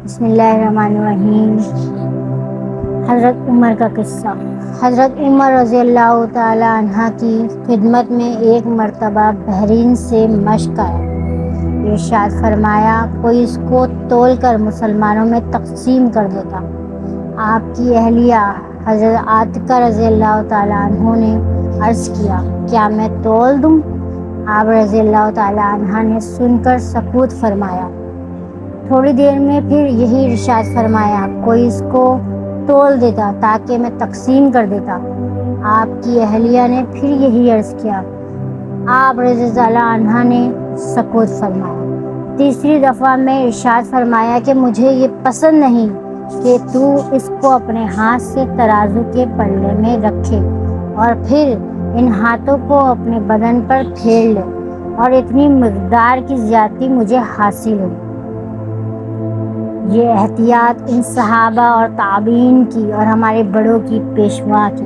بسم اللہ الرحمن الرحیم۔ حضرت عمر کا قصہ۔ حضرت عمر رضی اللہ تعالی عنہ کی خدمت میں ایک مرتبہ بحرین سے مشق آیا۔ ارشاد فرمایا، کوئی اس کو تول کر مسلمانوں میں تقسیم کر دیتا۔ آپ کی اہلیہ حضرت عاتکہ رضی اللہ تعالی عنہ نے عرض کیا، کیا میں تول دوں؟ آپ رضی اللہ تعالی عنہ نے سن کر سکوت فرمایا۔ تھوڑی دیر میں پھر یہی ارشاد فرمایا، کوئی اس کو تول دیتا تاکہ میں تقسیم کر دیتا۔ آپ کی اہلیہ نے پھر یہی عرض کیا۔ آپ رضی اللہ عنہ نے سکوت فرمایا۔ تیسری دفعہ میں ارشاد فرمایا کہ مجھے یہ پسند نہیں کہ تو اس کو اپنے ہاتھ سے ترازو کے پلے میں رکھے اور پھر ان ہاتھوں کو اپنے بدن پر پھیر لے اور اتنی مقدار کی زیادتی مجھے حاصل ہو۔ یہ احتیاط ان صحابہ اور تابعین کی اور ہمارے بڑوں کی پیشوا کی۔